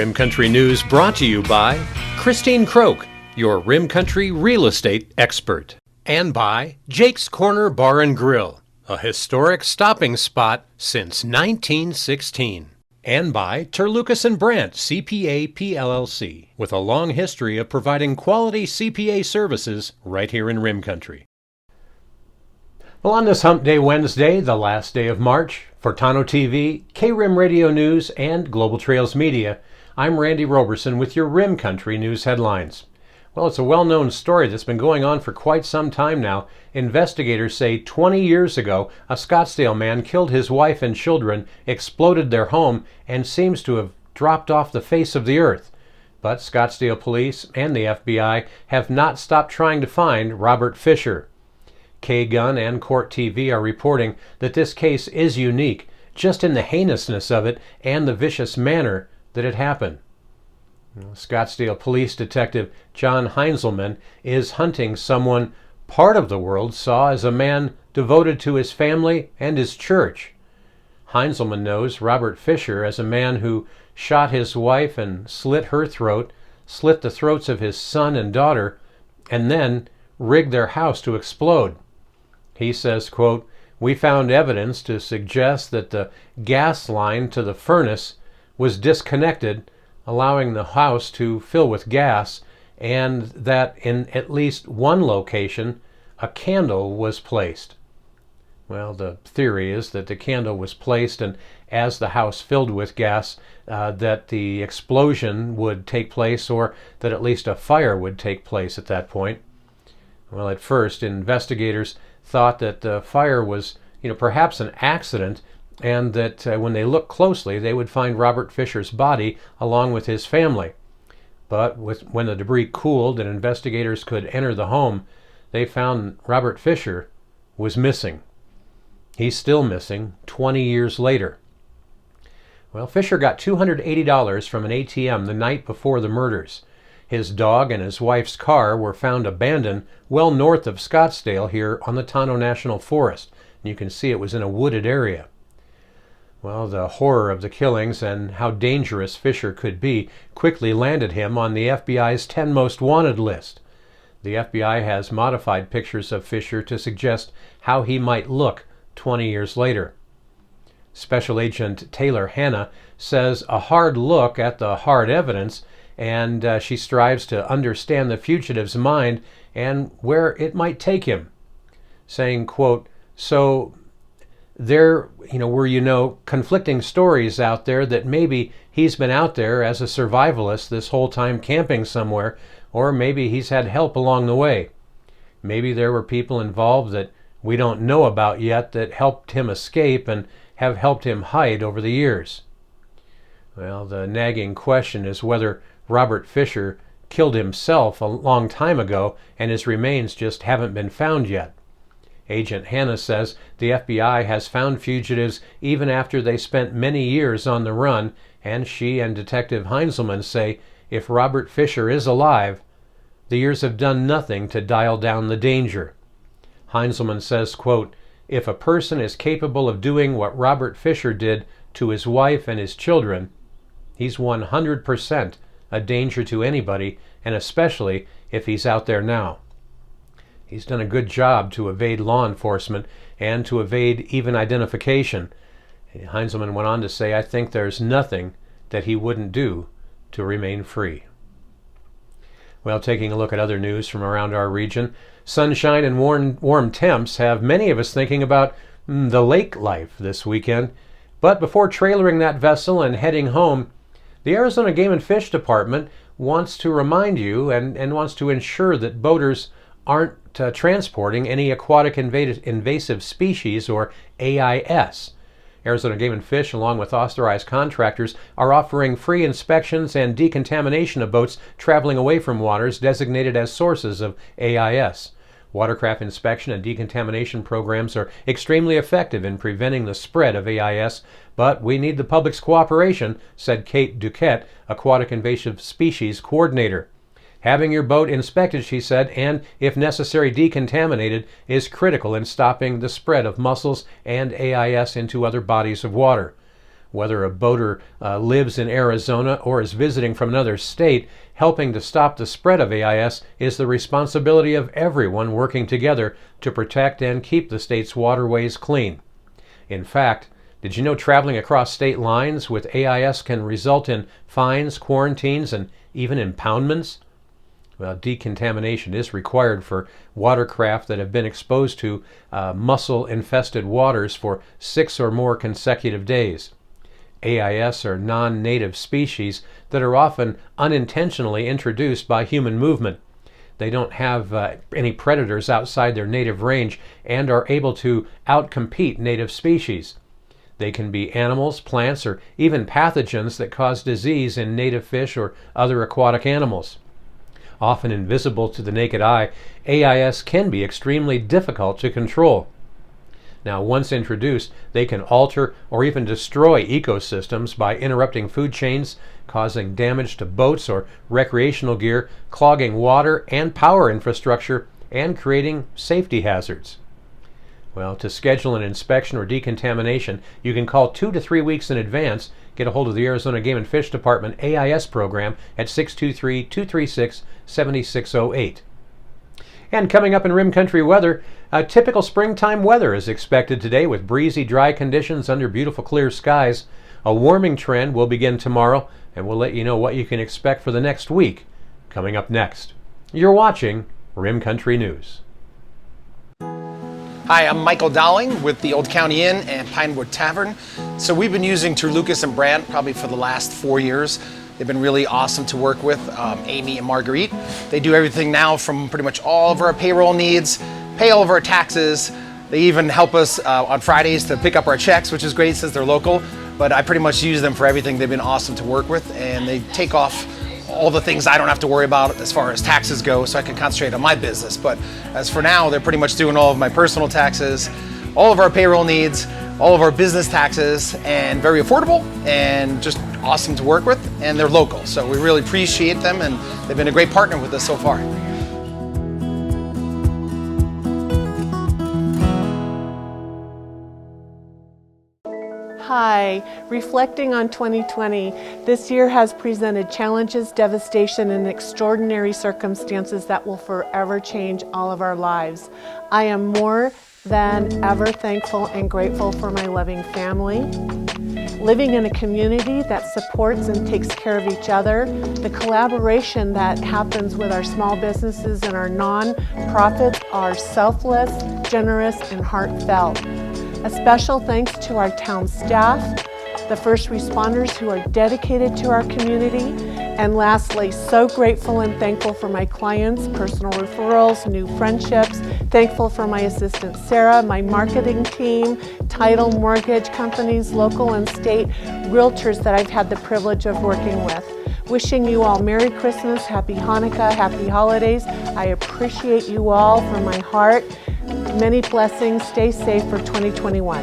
Rim Country News brought to you by Christine Croak, your Rim Country real estate expert. And by Jake's Corner Bar and Grill, a historic stopping spot since 1916. And by Terlucas and Brandt CPA PLLC, with a long history of providing quality CPA services right here in Rim Country. Well, on this Hump Day Wednesday, the last day of March, for Tonto TV, K-Rim Radio News, and Global Trails Media, I'm Randy Roberson with your Rim Country News headlines. Well, it's a well-known story that's been going on for quite some time now. Investigators say 20 years ago, a Scottsdale man killed his wife and children, exploded their home, and seems to have dropped off the face of the earth. But Scottsdale Police and the FBI have not stopped trying to find Robert Fisher. K-Gun and Court TV are reporting that this case is unique, just in the heinousness of it and the vicious manner that it happened. Scottsdale Police Detective John Heinzelman is hunting someone part of the world saw as a man devoted to his family and his church. Heinzelman knows Robert Fisher as a man who shot his wife and slit her throat, slit the throats of his son and daughter, and then rigged their house to explode. He says, quote, "We found evidence to suggest that the gas line to the furnace was disconnected, allowing the house to fill with gas, and that in at least one location a candle was placed." Well, the theory is that the candle was placed, and as the house filled with gas, that the explosion would take place, or that at least a fire would take place at that point. Well, at first, investigators thought that the fire was, perhaps an accident, and that when they looked closely, they would find Robert Fisher's body along with his family. But when the debris cooled and investigators could enter the home, they found Robert Fisher was missing. He's still missing 20 years later. Well, Fisher got $280 from an ATM the night before the murders. His dog and his wife's car were found abandoned well north of Scottsdale here on the Tonto National Forest. And you can see it was in a wooded area. Well, the horror of the killings and how dangerous Fisher could be quickly landed him on the FBI's 10 Most Wanted list. The FBI has modified pictures of Fisher to suggest how he might look 20 years later. Special Agent Taylor Hanna says a hard look at the hard evidence, and she strives to understand the fugitive's mind and where it might take him, saying, quote, "So there were conflicting stories out there that maybe he's been out there as a survivalist this whole time camping somewhere, or maybe he's had help along the way. Maybe there were people involved that we don't know about yet that helped him escape and have helped him hide over the years." Well, the nagging question is whether Robert Fisher killed himself a long time ago and his remains just haven't been found yet. Agent Hanna says the FBI has found fugitives even after they spent many years on the run, and she and Detective Heinzelman say if Robert Fisher is alive, the years have done nothing to dial down the danger. Heinzelman says, quote, "If a person is capable of doing what Robert Fisher did to his wife and his children, he's 100% a danger to anybody, and especially if he's out there now. He's done a good job to evade law enforcement and to evade even identification." Heinzelman went on to say, "I think there's nothing that he wouldn't do to remain free." Well, taking a look at other news from around our region, sunshine and warm temps have many of us thinking about the lake life this weekend. But before trailering that vessel and heading home, the Arizona Game and Fish Department wants to remind you and wants to ensure that boaters aren't transporting any aquatic invasive species, or AIS. Arizona Game and Fish, along with authorized contractors, are offering free inspections and decontamination of boats traveling away from waters designated as sources of AIS. Watercraft inspection and decontamination programs are extremely effective in preventing the spread of AIS, but we need the public's cooperation, said Kate Duquette, Aquatic Invasive Species Coordinator. Having your boat inspected, she said, and, if necessary, decontaminated, is critical in stopping the spread of mussels and AIS into other bodies of water. Whether a boater lives in Arizona or is visiting from another state, helping to stop the spread of AIS is the responsibility of everyone working together to protect and keep the state's waterways clean. In fact, did you know traveling across state lines with AIS can result in fines, quarantines, and even impoundments? Well, decontamination is required for watercraft that have been exposed to mussel-infested waters for 6 or more consecutive days. AIS are non-native species that are often unintentionally introduced by human movement. They don't have any predators outside their native range and are able to outcompete native species. They can be animals, plants, or even pathogens that cause disease in native fish or other aquatic animals. Often invisible to the naked eye, AIS can be extremely difficult to control. Now, once introduced, they can alter or even destroy ecosystems by interrupting food chains, causing damage to boats or recreational gear, clogging water and power infrastructure, and creating safety hazards. Well, to schedule an inspection or decontamination, you can call 2 to 3 weeks in advance. Get a hold of the Arizona Game and Fish Department AIS program at 623-236-7608. And coming up in Rim Country weather, typical springtime weather is expected today with breezy, dry conditions under beautiful clear skies. A warming trend will begin tomorrow, and we'll let you know what you can expect for the next week. Coming up next, you're watching Rim Country News. Hi, I'm Michael Dowling with the Old County Inn and Pinewood Tavern. So we've been using Lucas and Brandt probably for the last 4 years. They've been really awesome to work with, Amy and Marguerite. They do everything now from pretty much all of our payroll needs, pay all of our taxes. They even help us on Fridays to pick up our checks, which is great since they're local. But I pretty much use them for everything. They've been awesome to work with, and they take off all the things I don't have to worry about as far as taxes go, so I can concentrate on my business. But as for now, they're pretty much doing all of my personal taxes, all of our payroll needs, all of our business taxes, and very affordable and just awesome to work with, and they're local. So we really appreciate them, and they've been a great partner with us so far. Hi, reflecting on 2020, this year has presented challenges, devastation, and extraordinary circumstances that will forever change all of our lives. I am more than ever thankful and grateful for my loving family, living in a community that supports and takes care of each other, the collaboration that happens with our small businesses and our non-profits are selfless, generous, and heartfelt. A special thanks to our town staff, the first responders who are dedicated to our community, and lastly, so grateful and thankful for my clients, personal referrals, new friendships, thankful for my assistant Sarah, my marketing team, title, mortgage companies, local and state realtors that I've had the privilege of working with. Wishing you all Merry Christmas, Happy Hanukkah, Happy Holidays. I appreciate you all from my heart. Many blessings. Stay safe for 2021.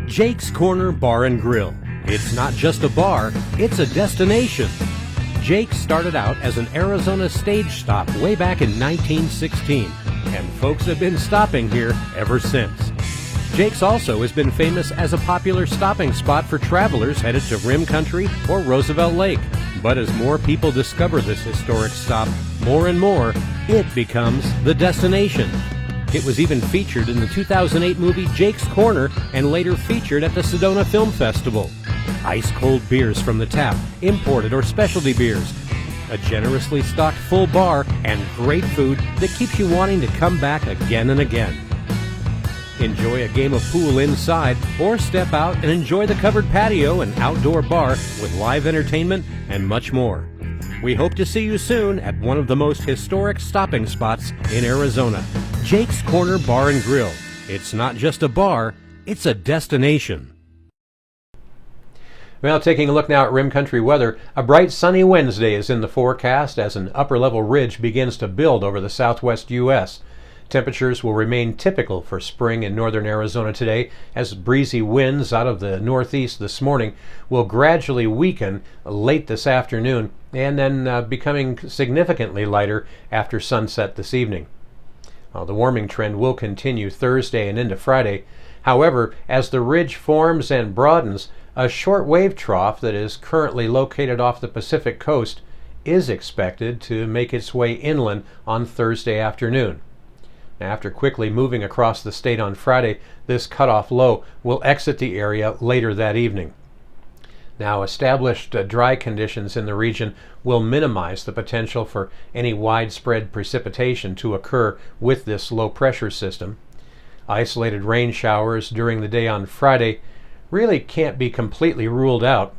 Jake's Corner Bar and Grill. It's not just a bar, it's a destination. Jake started out as an Arizona stage stop way back in 1916, and folks have been stopping here ever since. Jake's also has been famous as a popular stopping spot for travelers headed to Rim Country or Roosevelt Lake. But as more people discover this historic stop, more and more, it becomes the destination. It was even featured in the 2008 movie Jake's Corner and later featured at the Sedona Film Festival. Ice-cold beers from the tap, imported or specialty beers, a generously stocked full bar, and great food that keeps you wanting to come back again and again. Enjoy a game of pool inside or step out and enjoy the covered patio and outdoor bar with live entertainment and much more. We hope to see you soon at one of the most historic stopping spots in Arizona, Jake's Corner Bar and Grill. It's not just a bar, it's a destination. Well, taking a look now at Rim Country weather, a bright sunny Wednesday is in the forecast as an upper-level ridge begins to build over the southwest U.S. Temperatures will remain typical for spring in northern Arizona today, as breezy winds out of the northeast this morning will gradually weaken late this afternoon and then becoming significantly lighter after sunset this evening. The warming trend will continue Thursday and into Friday. However, as the ridge forms and broadens, a short wave trough that is currently located off the Pacific coast is expected to make its way inland on Thursday afternoon. After quickly moving across the state on Friday, this cutoff low will exit the area later that evening. Now, established dry conditions in the region will minimize the potential for any widespread precipitation to occur with this low pressure system. Isolated rain showers during the day on Friday really can't be completely ruled out,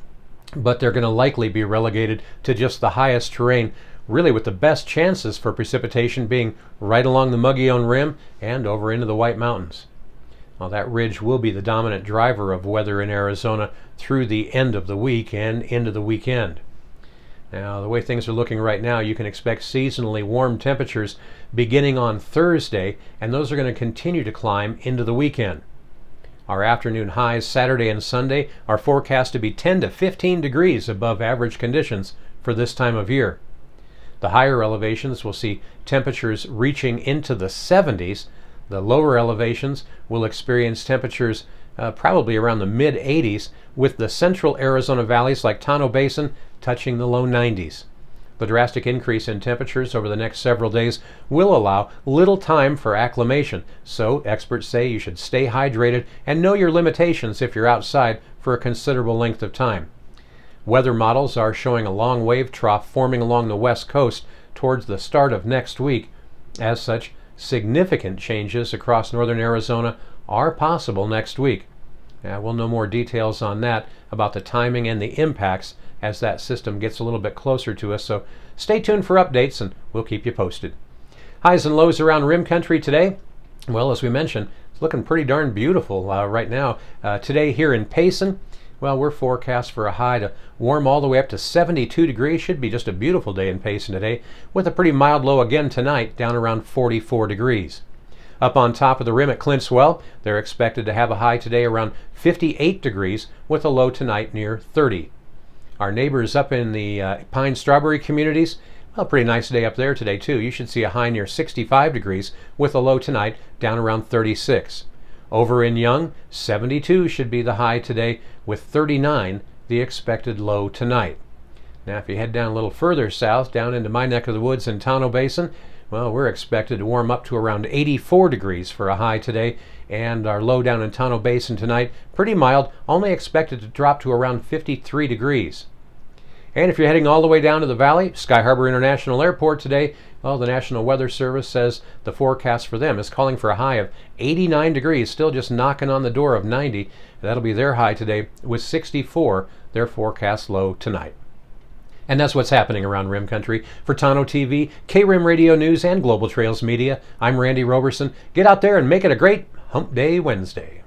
but they're going to likely be relegated to just the highest terrain, really with the best chances for precipitation being right along the Mogollon Rim and over into the White Mountains. Now, that ridge will be the dominant driver of weather in Arizona through the end of the week and into the weekend. Now, the way things are looking right now, you can expect seasonally warm temperatures beginning on Thursday, and those are going to continue to climb into the weekend. Our afternoon highs Saturday and Sunday are forecast to be 10 to 15 degrees above average conditions for this time of year. The higher elevations will see temperatures reaching into the 70s. The lower elevations will experience temperatures probably around the mid-80s, with the central Arizona valleys like Tonto Basin touching the low 90s. The drastic increase in temperatures over the next several days will allow little time for acclimation, so experts say you should stay hydrated and know your limitations if you're outside for a considerable length of time. Weather models are showing a long wave trough forming along the west coast towards the start of next week. As such, significant changes across northern Arizona are possible next week. We'll know more details on that, about the timing and the impacts, as that system gets a little bit closer to us, so stay tuned for updates and we'll keep you posted. Highs and lows around Rim Country today. Well, as we mentioned, it's looking pretty darn beautiful right now. Today here in Payson, well, we're forecast for a high to warm all the way up to 72 degrees. Should be just a beautiful day in Payson today, with a pretty mild low again tonight, down around 44 degrees. Up on top of the rim at Clintswell, they're expected to have a high today around 58 degrees, with a low tonight near 30. Our neighbors up in the pine strawberry communities, well, pretty nice day up there today too. You should see a high near 65 degrees, with a low tonight down around 36. Over in Young, 72 should be the high today, with 39 the expected low tonight. Now, if you head down a little further south, down into my neck of the woods in Tonto Basin, well, we're expected to warm up to around 84 degrees for a high today, and our low down in Tonto Basin tonight, pretty mild, only expected to drop to around 53 degrees. And if you're heading all the way down to the valley, Sky Harbor International Airport today, well, the National Weather Service says the forecast for them is calling for a high of 89 degrees, still just knocking on the door of 90. That'll be their high today, with 64 their forecast low tonight. And that's what's happening around Rim Country. For Tonto TV, KRIM Radio News, and Global Trails Media, I'm Randy Roberson. Get out there and make it a great Hump Day Wednesday.